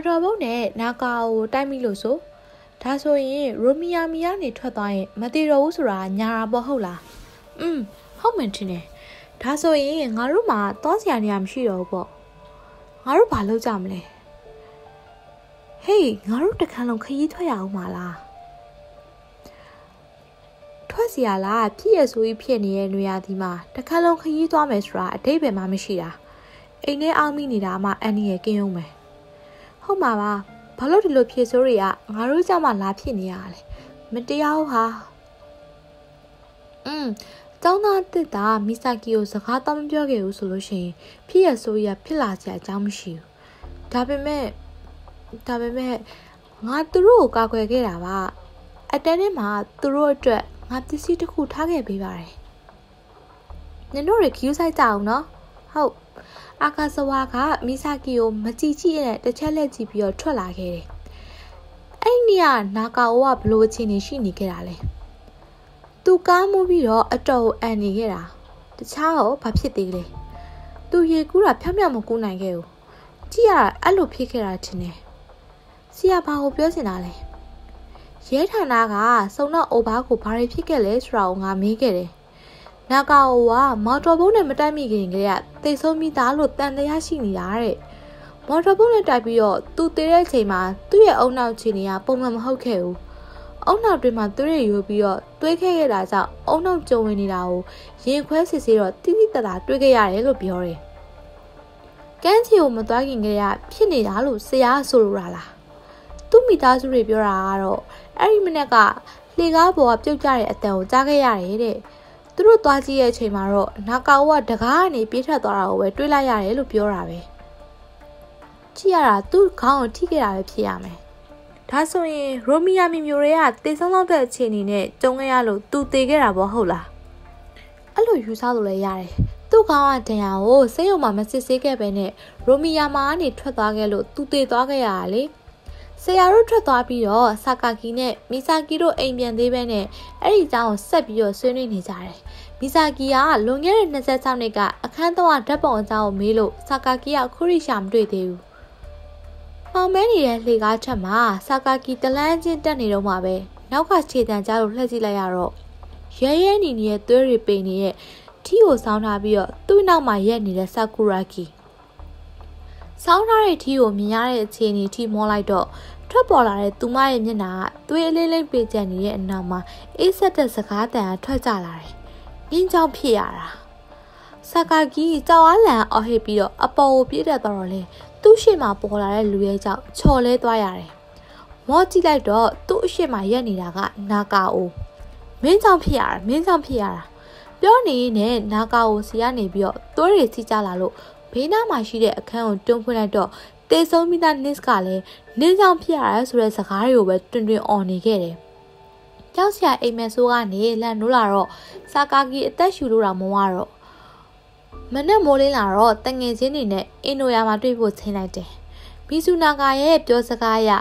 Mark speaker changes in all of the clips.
Speaker 1: တော်ဘုံနဲ့နာကာကိုတိုက်မိလို့ဆိုဒါဆိုရင်ရိုမီယာမီကနေထွက်သွားရင်မတည်တော့ဘူးဆိုတာညာတာပေါ့ဟုတ်လားဟုတ်မှန်တယ်ဒါဆိုရင်ငါတို့မှာသွားစရာနေရာမရှိတော့ဘူးပေါ့ငါတို့ဘာလုပ်ကြမလဲဟေးငါတို့တခါလုံးခရီးထွက်ရအောင်မလားထွက်စီရလားဖြစ်ရဆိုပြီးဖြစ်နေတဲ့နေရာဒီမှာတခါလုံးခရီးသွားမယ်ဆိုတာအတိတ်ပဲမှမရှိတာအိမ်ထဲအောင်မိနေတာမှအန်နီရဲ့ကင်းရုံးမယ်ဟုတ်မှာပါဘာလို့ဒီလိုဖြစ်ဆိုးတွေကငါတို့ကြောင့်မှလာဖြစ်နေရလဲမတရားဘူးဟာကျောင်းသားတစ်တာမီဆာကီကိုစကားတော့မပြောခဲ့ဘူးဆိုလို့ရှိရင်ဖြစ်ရဆိုးရဖြစ်လာစရာအကြောင်းမရှိဘူးဒါပေမဲ့ငါသူတို့ကိုကာကွယ်ခဲ့တာပါအတန်းထဲမှာသူတို့အတွက်ငါပစ္စည်းတစ်ခုထားခဲ့ပေးပါတယ်နင်တို့တွေခူးဆိုင်ကြအောင်နော်ဟုတ်အာကာစဝါကမီဆာကီကိုမကြည့်နဲ့တစ်ချက်လက်ကြည့်ပြီးတော့ထွက်လာခဲ့တယ်အဲ့ဒီကနာကာအိုကဘလို့အခြေအနေရှိနေခဲ့တာလဲသူကားမှုပြီးတော့အတော်အန်နေခဲ့တာတခြားတော့ဘာဖြစ်သေးလဲသူရေကူးတာဖြောင်းဖြောင်းမကူးနိုင်ခဲ့ဘူးကြည့်ရတာအဲ့လိုဖြစ်ခဲ့တာထင်တယ်ဆရာဘာကိုပြောချင်တာလဲရဲဌာနကစုံတော့အိုဘာကိုဘာတွေဖြစ်ခဲ့လဲဆိုတာကိုငါမေးခဲ့တယ်နာကာအိုကမော်တော်ဘုံနဲ့မတိုက်မိခင်ကလေးကတိတ်ဆုံးမိသားလို့တန်တရားရှိနေတာတဲ့မော်တော်ဘုံနဲ့တိုက်ပြီးတော့သူတည်တဲ့အချိန်မှာသူ့ရဲ့အုံနောက်ခြေနေကပုံမှန်မဟုတ်ခဲ့ဘူးအုံနောက်တွင်မှာသူတွေရိုးပြီးတော့တွေးခဲ့ရတာကြောင့်အုံနောက်ကြုံဝင်နေတာကိုရင်ခွဲစစ်ဆေးတော့တိတိတတ်တာတွေးခဲ့ရတယ်လို့ပြောတယ်ကန်းချီကိုမသွားခင်ကလေးကဖြစ်နေတာလို့ဆရာဆိုလိုတာလားသူ့မိသားစုတွေပြောတာကတော့အဲ့ဒီမနေ့ကလေကားပေါ်ကပြုတ်ကျတဲ့အတန်ကိုကြားခဲ့ရတယ်တဲ့သူတို့သွားကြည့်ရဲ့အချိန်မှာတော့နာကာအိုကတကားကနေပြေးထွက်သွားတာကိုပဲတွေးလိုက်ရတယ်လို့ပြောတာပဲကြည့်ရတာသူ့ခေါင်းကိုထိခဲ့တာပဲဖြစ်ရမယ်ဒါဆိုရင်ရိုမီယာမီမျိုးတွေကတေဆုံးလောက်တဲ့အခြေအနေနဲ့ကြုံခဲ့ရလို့သူတေခဲ့တာပေါ့ဟုတ်လားအဲ့လိုယူဆလို့လည်းရတယ်သူ့ခေါင်းကတန်ရာကိုစိတ်ယုံမှမစစ်ဆေးခဲ့ပဲနဲ့ရိုမီယာမာကနေထွက်သွားခဲ့လို့သူတေသွားခဲ့ရတာလေဆရာတို့ထွက်သွားပြီးတော့ဆာကာကီနဲ့မီဆာကီတို့အိမ်ပြန်သေးပဲနဲ့အဲ့ဒီအကြောင်းကိုဆက်ပြီးတော့ဆွေးနွေးနေကြတယ်မီဆာကီကလွန်ခဲ့တဲ့26နှစ်ကအခန်း3ဓာတ်ပုံအကြောင်းကိုမေးလို့ဆာကာကီကခုရိရှာမတွေ့သေးဘူးမောင်မဲနေတဲ့လှေကားထက်မှာဆာကာကီတလန်းချင်းတက်နေတော့မှပဲနောက်ကခြေတံကြားလို့လှည့်ကြည့်လိုက်ရတော့ရဲနီရဲ့သွေးတွေပိန်နေတဲ့ထီကိုစောင်းထားပြီးတော့သူ့နောက်မှာရက်နေတဲ့ဆာကူရာကီစောင်းထားတဲ့ထီကိုမြင်ရတဲ့အခြေအနေထိမောလိုက်တော့ထွက်ပေါ်လာတဲ့သူမရဲ့မျက်နှာကသွေးအလေးလေးပေးကျန်နေတဲ့အနောက်မှာအေးဆက်တဲ့စကားတန်ကထွက်ကြလာတယ်။ငင်းကြောင်ဖြစ်ရတာ။ဆာကာကီကြောက်အားလန့်အော်ဟစ်ပြီးတော့အပေါ်ကိုပြေးတက်သွားတော့လေသူ့ရှေ့မှာပေါ်လာတဲ့လူရဲ့ကြောင့်ချော်လဲသွားရတယ်။မောကြည့်လိုက်တော့သူ့အရှေ့မှာရက်နေတာကနာကာအိုမင်းကြောင့်ဖြစ်ရတာပြောနေနဲ့နာကာအိုစီကနေပြီးတော့သွေးတွေစီးကြလာလို့ဘေးနားမှာရှိတဲ့အခန်းကိုတွန်းဖွင့်လိုက်တော့တေဆုံးမိသားနစ်ကလည်းနင်းကြောင့်ဖြစ်ရတာဆိုတဲ့စကားတွေကိုပဲတွင်អော်နေခဲ့တယ်။ကြောက်စရာအိမ်မက်ဆိုးကနေလန်နိုးလာတော့ဆာကာကီအသက်ရှူလို့တာမဝတော့မနဲ့မိုးလင်းလာတော့တငယ်ချင်းတွေနဲ့အင်ဒိုယာမှာတွေ့ဖို့ချိန်လိုက်တယ်။မီဆူနာကာရဲ့ပြောစကားအရ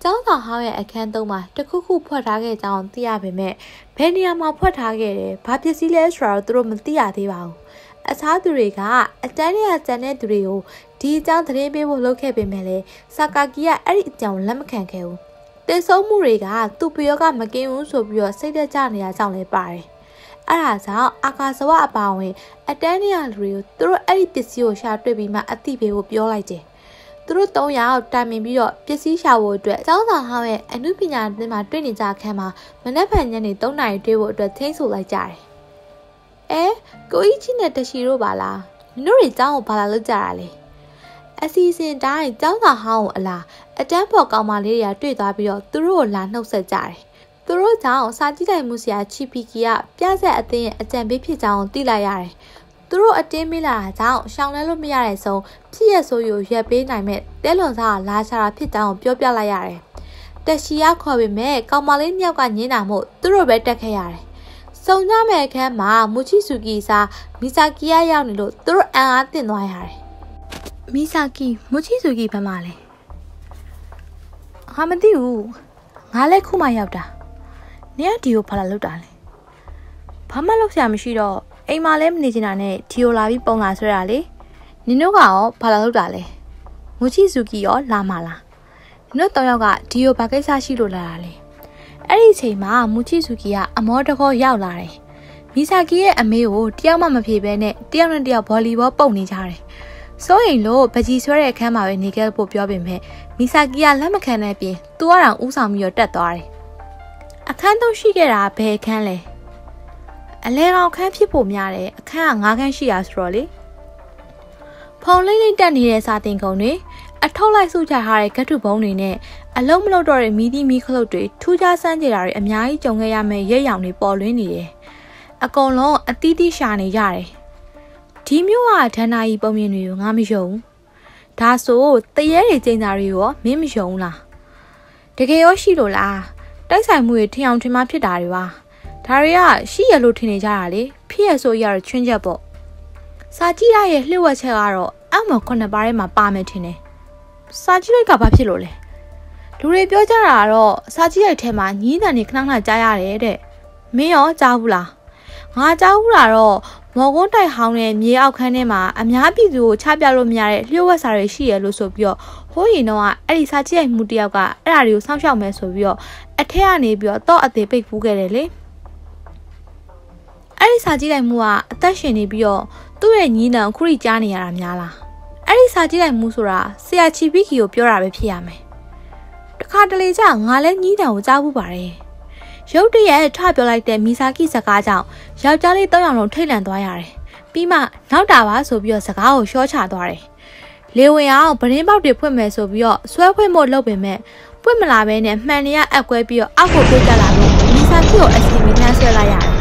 Speaker 1: ကျောင်းဆောင်ဟောင်းရဲ့အခန်း3မှာတခုခုဖွက်ထားခဲ့ကြောင်းသိရပေမဲ့ဘယ်နေရာမှာဖွက်ထားခဲ့တယ်ဘာပစ္စည်းလဲဆိုတာတော့သူတို့မသိရသေးပါဘူး။အခြားသူတွေကအတန်းရကျန်တဲ့သူတွေကိုဒီအကြောင်းသတင်းပေးဖို့လုပ်ခဲ့ပေမဲ့လည်းဆာကာကီကအဲ့ဒီအကြောင်းလက်မခံခဲ့ဘူး။တေဆုံးမှုတွေကသူ့ပယောကမကင်းဘူးဆိုပြီးတော့စိတ်သက်ကြနေတာကြောင့်လည်းပါတယ်။အဲ့ဒါကြောင့်အာကာစဝအပါဝင်အတန်းရလူတွေကိုသူတို့အဲ့ဒီပစ္စည်းကိုရှာတွေ့ပြီးမှအသိပေးဖို့ပြောလိုက်တယ်။သူတို့3ယောက်တိုင်ပင်ပြီးတော့ပစ္စည်းရှာဖို့အတွက်ကျောင်းဆောင်ဟောင်းရဲ့အနုပညာသင်မှာတွေ့နေကြအခန်းမှာမနက်ဖြန်ညနေ3နာရီတွေ့ဖို့အတွက်ထိန်းဆိုလိုက်ကြတယ်။ကိုကြီးနဲ့တရှိတို့ပါလား။မင်းတို့တွေကျောင်းကိုဘာလာလုပ်ကြတာလဲ။အစီအစဉ်တိုင်းကျောင်းဆောင်ဟောင်းကိုအလားအတန်းဖော်ကောင်မလေးတွေကတွေ့သွားပြီးတော့သူတို့ကိုလာနှုတ်ဆက်ကြတယ်။သူတို့ကြောင့်စာကြည့်တိုင်မှုဆရာချီပီကီကပြဆက်အသင်းရဲ့အကြံပေးဖြစ်ကြောင်းသိလိုက်ရတယ်။သူတို့အတင်းမေးလာတာကြောင့်ရှောင်လဲလို့မရတဲ့ဆုံးဖြစ်ရဆိုးရရက်ပေးနိုင်မဲ့တဲလွန်စားကလာချတာဖြစ်ကြောင်းပြောပြလိုက်ရတယ်။တက်ရှိရခေါ်ပေမဲ့ကောင်မလေးမြောက်ကညင်းတာမို့သူတို့ပဲတက်ခဲ့ရတယ်။စုံကြမဲ့အခန်းမှာမူချီဆူကီစာမီဆာကီယာရောက်နေလို့သူတို့အံအားတင်သွားရတယ်။မီဆာကီမူချီဆူကီဘယ်မှာလဲ။ငါမသိဘူး။ငါလည်းခုမှရောက်တာ။နေကဒီကိုဘာလာလုပ်တာလဲ။ဘာမှလုပ်စရာမရှိတော့အိမ်မှာလည်းမနေချင်တာနဲ့ဒီကိုလာပြီးပုံလာဆွဲတာလေ။နင်တို့ကရောဘာလာလုပ်တာလဲ။မူချီဆူကီရောလာမှာလား နင်တို့3ယောက်ကဒီကိုဘာကိစ္စရှိလို့လာတာလဲအဲ့ဒီအချိန်မှာမူချီဆူကီကအမောတကောရောက်လာတယ်မီဆာကီရဲ့အမေကိုတယောက်မှမဖြေဘဲနဲ့တယောက်နဲ့တယောက်ဗော်လီဘောပုတ်နေကြတယ်စိုးရင်လို့ပကြီးဆွဲတဲ့အခန်းမှာပဲနေခဲ့ဖို့ပြောပေမဲ့မီဆာကီကလက်မခံတဲ့ပြင်သူကတော့ဥဆောင်ပြီးတော့တက်သွားတယ်အခန်း3ရှိခဲ့တာဘယ်အခန်းလဲအလဲကောင်ခန်းဖြစ်ဖို့များတယ်အခန်းက9ခန်းရှိရဆိုတော့လေဖုံလိမ့်လိမ့်တက်နေတဲ့စာတင်ကုန်တွေအထောက်လိုက်စုချထားတဲ့ကတ်ထုပုံးတွေနဲ့အလုံးမလုံးတော့တဲ့မီးသီးမီးခလုတ်တွေထူးခြားစမ်းကြတာတွေအများကြီးကြုံခဲ့ရမယ့်ရဲရောင်တွေပေါ်လွင်နေတယ်အကုန်လုံးအတီးတီးရှာနေကြတယ်ဒီမျိုးကဒဏ္ဍာရီပုံမြင်တွေကိုငါမယုံဒါဆိုတရဲတွေကျင်းသားတွေရောမင်းမယုံလားတကယ်ရောရှိလို့လားတိုက်ဆိုင်မှုတွေထင်အောင်ထင်မှဖြစ်တာတွေပါဒါတွေကရှိရလို့ထင်နေကြတာလေဖြစ်ရဆိုရတော့ချွင်းချက်ပေါ့စာကြည့်ရရဲ့လှည့်ဝက်ချက်ကတော့အောက်မှာ9ပါးထဲမှာပါမယ်ထင်တယ်စာကြည့်လိုက်ကဘာဖြစ်လို့လဲလူတွေပြောကြတာကတော့စာကြည့်ရိုက်ထဲမှာညီးတန်နေခဏခဏကြားရတယ်တဲ့မင်းရောကြားဘူးလားငါကြားဘူးလားတော့မော်ကွန်းတိုက်ဟောင်းတဲ့မြေအောက်ခန်းထဲမှာအများပြည်သူကိုချပြလို့မရတဲ့လျှို့ဝှက်စာတွေရှိရလို့ဆိုပြီးတော့ဟိုးရင်တော့အဲ့ဒီစာကြည့်ရိုက်မှုတယောက်ကအဲ့ဒါတွေကိုစောင့်ရှောက်မယ်ဆိုပြီးတော့အထက်ကနေပြီးတော့အသေးပိတ်ဖူးခဲ့တယ်လေအဲ့ဒီစာကြည့်ရိုက်မှုကအသက်ရှင်နေပြီးတော့သူ့ရဲ့ညီးတန်ခုထိကြားနေရတာများလားအဲ့ဒီစာကြည့်ရိုက်မှုဆိုတာဆရာချီပီကီကိုပြောတာပဲဖြစ်ရမယ်တခါတလေကျငါလည်းညီးတန်ကိုကြားဘူးပါတယ်ရုတ်တရက်ထပြောလိုက်တဲ့မီဆာကီစကားကြောင့်ယောက်ျားလေး3ယောက်လုံးထိတ်လန့်သွားရတယ်ပြီးမှနောက်တာပါဆိုပြီးတော့စကားကိုရှော့ချသွားတယ်လေဝင်အောင်ဗရင်ပေါက်တွေဖွင့်မယ်ဆိုပြီးတော့ဆွဲဖွင့်ဖို့လုပ်ပေမဲ့ပွင့်မလာဘဲနဲ့မှန်နေရအကွဲပြီးတော့အောက်ကိုပြေးကြလာလို့မီဆာကီကိုအစီမီနှမ်းဆွဲလိုက်ရတယ်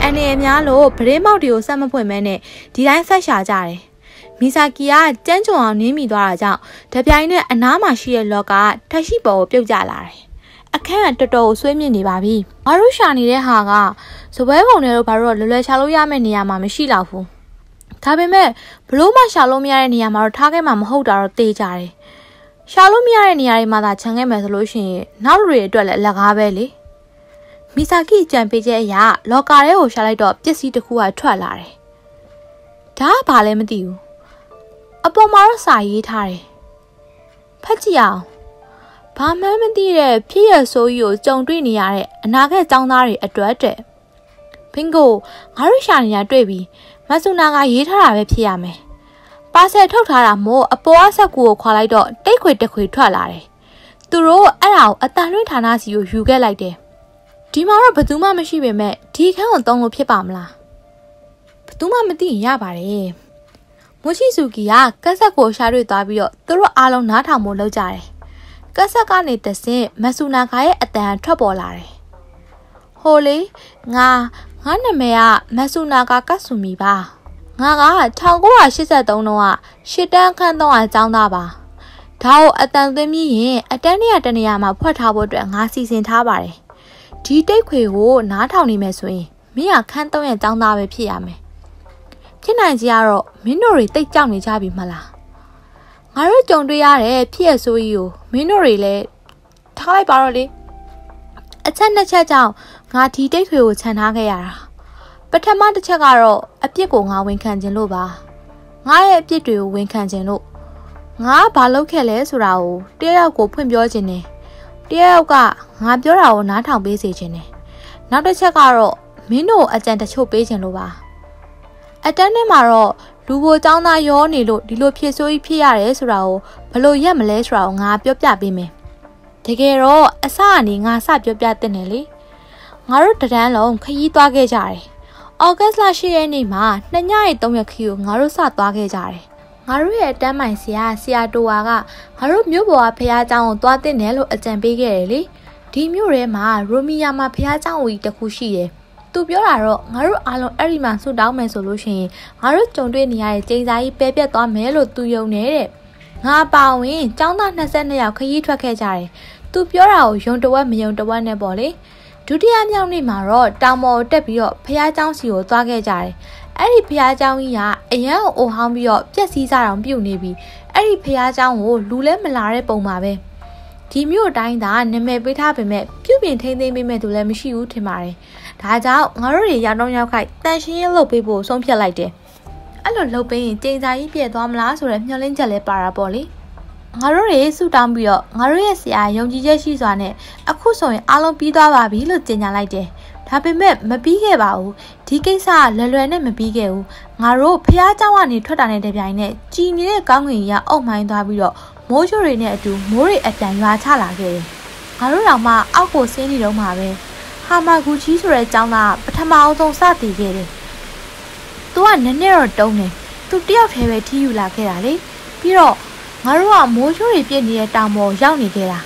Speaker 1: အနေအများလို့ဗရင်ပေါက်တွေကိုဆက်မဖွင့်မဲနဲ့ဒီတိုင်းဆက်ရှာကြတယ်မီဆာကီကကြမ်းကြုံအောင်နင်းမိသွားတာကြောင့်တပြိုင်နက်အနားမှာရှိတဲ့လောကထက်ရှိပေါ်ကိုပြုတ်ကျလာတယ်အခန်းကတော်တော်ဆွေးမြင့်နေပါပြီငါတို့ရှာနေတဲ့ဟာကစပွဲပုံတွေတော့ဘာလို့လွယ်လွယ်ရှာလို့ရမယ့်နေရာမှာမရှိတော့ဘူးဒါပေမဲ့ဘလို့မှရှာလို့မရတဲ့နေရာမှာတော့ထားခဲ့မှာမဟုတ်တာတော့သိကြတယ်ရှာလို့မရတဲ့နေရာတွေမှာသာခြံခဲ့မယ်ဆိုလို့ရှိရင်နောက်လူတွေအတွက်လည်းအလကားပဲလေမီဆာကီကြံပေးချက်အရလော်ကာထဲကိုရှာလိုက်တော့ပစ္စည်းတစ်ခုကထွက်လာတယ်ဒါကဘာလဲမသိဘူးအပေါ်မှာတော့စာရေးထားတယ်ဖတ်ကြည့်အောင်ဘာမှမသိတဲ့ဖြစ်ရဆိုးကြီးကိုကြုံတွေ့နေရတဲ့အနာဂတ်ចောင်းသားတွေအတွက်တဲ့ဘင်ကိုငါတို့ရှာနေရတွေ့ပြီးမဆူနာကရေးထားတာပဲဖြစ်ရမယ်ပါဆယ်ထုတ်ထားတာမို့အပေါ်အဆက်ကူကိုခွာလိုက်တော့တိတ်ခွေတက်ခွေထွက်လာတယ်သူတို့အဲ့ဒါကိုအတန်လွှင့်ဌာနစီကိုယူခဲ့လိုက်တယ်ဒီမှာတော့ဘယ်သူမှမရှိပေမဲ့ဒီခန်းကိုတုံးလို့ဖြစ်ပါမလားဘယ်သူမှမသိရင်ရပါတယ်မိုရှိဆူကီကကက်ဆက်ကိုရှာတွေ့သွားပြီးတော့သူတို့အားလုံးနားထောင်ဖို့လုပ်ကြတယ်ကက်ဆက်ကနေတဆင့်မဆူနာခါရဲ့အတန်ထွက်ပေါ်လာတယ်ဟိုလေငါနာမည်ကမဆူနာကကတ်ဆူမီပါငါက1983တုန်းကရှစ်တန်းခန်း300အကြောင်းသားပါဒါကိုအတန်သွင်းပြီးရင်အတန်းတနေရာမှာဖွက်ထားဖို့အတွက်ငါစီစဉ်ထားပါတယ်ဒီတိတ်ခွေကိုနားထောင်နေမယ်ဆိုရင်မင်းကခန်း300အကြောင်းသားပဲဖြစ်ရမယ်ဖြစ်နိုင်ကြီးကတော့မင်းတို့တွေတိတ်ကြောက်နေကြပြီမလားငါတို့ကြုံတွေ့ရတဲ့ဖြစ်ရဆိုးကြီးကိုမင်းတို့တွေလည်းထားလိုက်ပါတော့လေအချက်2ချက်ကြောင့်ငါဒီတိတ်ခွေကိုခြံထားခဲ့ရတာပထမတစ်ချက်ကတော့အပြစ်ကိုငါဝန်ခံခြင်းလို့ပါငါရဲ့အပြစ်တွေကိုဝန်ခံခြင်းလို့ငါဘာလုပ်ခဲ့လဲဆိုတာကိုတယောက်ကိုဖွင့်ပြောခြင်းနဲ့တယောက်ကငါပြောတာကိုနားထောင်ပေးစေခြင်းနဲ့နောက်တစ်ချက်ကတော့မင်းတို့အကြံတချို့ပေးခြင်းလို့ပါအတန်းထဲမှာတော့လူဘိုចောင်းသားရောနေလို့ဒီလိုဖြစ်ဆိုးကြီးဖြစ်ရတယ်ဆိုတာကိုဘလို့ရက်မလဲဆိုတာကိုငါပြောပြပေးမယ်တကယ်တော့အစကနေငါစပြောပြတဲ့နယ်လေငါတို့တန်းလုံးခရီးသွားခဲ့ကြတယ်ဩဂတ်လ10ရက်နေ့မှာ2ညရဲ့3ရက်ခရီးကိုငါတို့စသွားခဲ့ကြတယ်ငါတို့ရဲ့တန်းမိုင်ဆရာတိုဝါကငါတို့မြို့ပေါ်ကဖះเจ้าကိုသွားတဲ့နယ်လို့အကြံပေးခဲ့တယ်လေဒီမြို့ထဲမှာရိုမီယာမှာဖះเจ้าကြီးတစ်ခုရှိတယ်သူပြောတာတော့ငါတို့အားလုံးအဲ့ဒီမှာဆူတောင်းမယ်ဆိုလို့ရှိရင်ငါတို့ကြုံတွေ့နေရတဲ့ကျင်းစာကြီးပဲပြတ်သွားမယ်လို့သူယုံနေတဲ့ငါပါဝင်ចောင်းသား22ယောက်ခရီးထွက်ခဲ့ကြတယ်သူပြောတာကိုယုံတဝက်မယုံတဝက်နဲ့ပေါ့လေဒုတိယမြောက်နေ့မှာတော့တောင်ပေါ်တက်ပြီးတော့ဖះเจ้าစီကိုသွားခဲ့ကြတယ်အဲ့ဒီဖះเจ้าကြီးကအရန်အိုဟောင်းပြီးတော့ပြက်စီးစားအောင်ပြုတ်နေပြီးအဲ့ဒီဖះเจ้าကိုလူလဲမလာတဲ့ပုံပါပဲဒီမြို့တိုင်းသာနာမည်ပေးထားပေမဲ့ပြုပြင်ထိန်းသိမ်းပေးမဲ့သူလည်းမရှိဘူးထင်ပါတယ်ဒါကြောင့်ငါတို့တွေရောက်တော့ရောက်ခိုက်တန်ရှင်းရေးလုပ်ပေးဖို့ဆုံးဖြတ်လိုက်တယ်အဲ့လိုလုပ်ပေးရင်ကျင်းစာကြီးပြည့်သွားမလားဆိုတဲ့မျှော်လင့်ချက်လည်းပါတာပေါ့လေ ငါတို့တွေဆူတောင်းပြီးတော့ငါတို့ရဲ့ဆရာယုံကြည်ချက်ရှိစွာနဲ့အခုဆိုရင်အားလုံးပြီးသွားပါပြီလို့ကြေညာလိုက်တယ်ဒါပေမဲ့မပြီးခဲ့ပါဘူးဒီကိစ္စကလွယ်လွယ်နဲ့မပြီးခဲ့ဘူးငါတို့ဖះเจ้าကနေထွက်တာနဲ့တပြိုင်နက်ကြည်နေတဲ့ကောင်းကင်ကြီးကအုပ်မိုင်းသွားပြီးတော့မိုးချိုတွေနဲ့အတူမိုးတွေအတန်ရွာချလာခဲ့တယ်ငါတို့တောင်မှအောက်ကိုဆင်းနေတော့မှာပဲဟာမာဂူချီဆိုတဲ့เจ้าသားပထမအောင်ဆုံးစတည်ခဲ့တယ်သူကနည်းနည်းတော့တုံးတယ်သူတယောက်တည်းပဲထီးယူလာခဲ့တာလေပြီးတော့ငါတို့ကမိုးချိုတွေပြည့်နေတဲ့တောင်ပေါ်ရောက်နေခဲ့တာ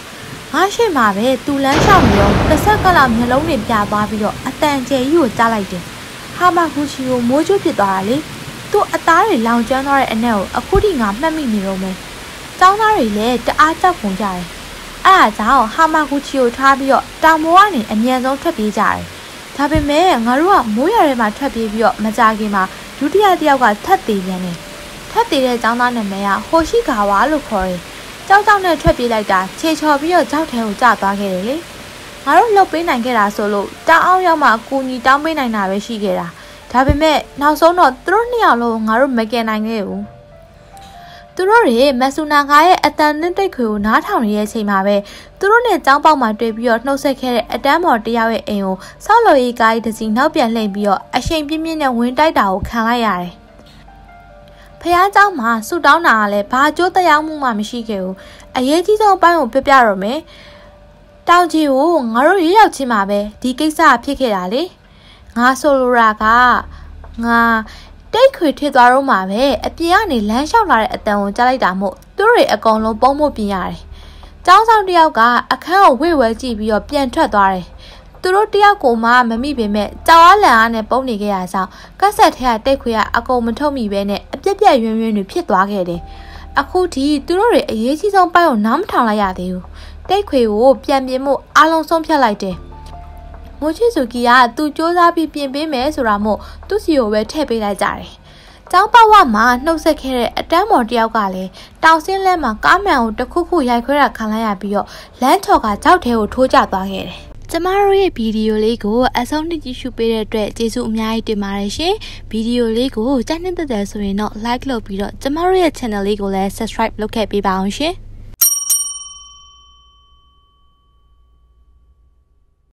Speaker 1: ငါရှိမှပဲသူလမ်းလျှောက်နေတော့တစ်ဆက်ကလောက်မျက်လုံးတွေပြသွားပြီးတော့အတန်ကျဲကြီးကိုကြားလိုက်တယ်ဟာမာဂူချီကိုမိုးချိုဖြစ်သွားတာလေသူ့အသားတွေလောင်ကျွမ်းသွားတဲ့အနက်ကိုအခုထိငါမှတ်မိနေတော့မယ်ကျောင်းသားတွေလည်းတအားကြောက်ကုန်ကြတယ်အဲ့ဒါကြောင့်ဟာမာဂူချီကိုထားပြီးတော့တောင်ပေါ်ကနေအမြန်ဆုံးထွက်ပြေးကြတယ်ဒါပေမဲ့ငါတို့ကမိုးရွာထဲမှာထွက်ပြေးပြီးတော့မကြခင်မှာဒုတိယတစ်ယောက်ကထပ်သေးပြန်တယ်ထပ်သေးတဲ့ကျောင်းသားနာမည်ကဟိုရှိဂါဝါလို့ခေါ်တယ်ကြောက်ကြောက်နဲ့ထွက်ပြေးလိုက်တာခြေချော်ပြီးတော့ကြောက်ထဲကိုကျသွားခဲ့တယ်လေငါတို့လှုပ်ပေးနိုင်ခဲ့တာဆိုလို့တောင်အောင်ရောက်မှအကူကြီးတောင်းပေးနိုင်တာပဲရှိခဲ့တာဒါပေမဲ့နောက်ဆုံးတော့သူတို့နှစ်ယောက်လုံးငါတို့မကယ်နိုင်ခဲ့ဘူးသူတို့တွေမက်ဆူနာဂါရဲ့အတန်နဲ့တိတ်ခွေကိုနားထောင်နေတဲ့အချိန်မှာပဲသူတို့နဲ့ចောင်းပေါက်မှာတွေ့ပြီးတော့နှုတ်ဆက်ခဲ့တဲ့အတန်းမော်တယောက်ရဲ့အိမ်ကိုဆောက်လို့ရေးကားကြီးတစ်စီးနောက်ပြန်လှည့်ပြီးတော့အရှိန်ပြင်းပြင်းနဲ့ဝင်တိုက်တာကိုခံလိုက်ရတယ်ဖះเจ้าမှာဆူတောင်းတာကလည်းဘာကြိုးတရားမှုမှမရှိခဲ့ဘူးအရေးကြီးဆုံးအပိုင်းကိုပြပြတော့မယ်တောင်ကြီးကိုငါတို့ရောက်ချင်းမှာပဲဒီကိစ္စဖြစ်ခဲ့တာလေငါဆိုလိုတာကငါတိတ်ခွေထစ်သွားတော့မှာပဲအပြင်ကနေလမ်းလျှောက်လာတဲ့အတန်ကိုကြားလိုက်တာမို့သူတို့တွေအကုန်လုံးပုံမှုပြင်ရတယ်ကျောင်းဆောင်တယောက်ကအခန်းကိုဝေ့ဝဲကြည့်ပြီးတော့ပြန်ထွက်သွားတယ်သူတို့တယောက်ကိုမှမမိပေမဲ့ကြောက်အားလန့်အားနဲ့ပုံနေခဲ့ရဆောင်ကက်ဆက်ထဲကတိတ်ခွေကအကုန်မထုတ်မိပဲနဲ့အပြက်ပြက်ရွံ့ရွံ့တွေဖြစ်သွားခဲ့တယ်အခုထိသူတို့တွေအရေးကြီးဆုံးပိုင်းကိုနားမထောင်လိုက်ရသေးဘူးတိတ်ခွေကိုပြန်ပြင်မှုအားလုံးဆုံးဖြတ်လိုက်တယ်မိုချီဆူကီကသူစ조사ပြီးပြင်ပေးမယ်ဆိုတာမို့သူ့စီကိုပဲထည့်ပေးလိုက်ကြတယ်။ကျောင်းပတ်ဝမှာနှုတ်ဆက်ခဲ့တဲ့အတန်းမော်တယောက်ကလည်းတောင်စင်းလဲမှာကားမှန်ကိုတစ်ခုခုရိုက်ခွဲတာခံလိုက်ရပြီးတော့လမ်းချော်ကကြောက်ထဲကိုထိုးကျသွားခဲ့တယ်။ကျမတို့ရဲ့ဗီဒီယိုလေးကိုအဆုံးထိကြည့်ရှုပေးတဲ့အတွက်ကျေးဇူးအများကြီးတင်ပါတယ်ရှင်။ဗီဒီယိုလေးကိုကြိုက်နေတဲ့ဆိုရင်တော့ like လုပ်ပြီးတော့ကျမတို့ရဲ့ channel လေးကိုလည်း subscribe လုပ်ခဲ့ပေးပါအောင်ရှင်။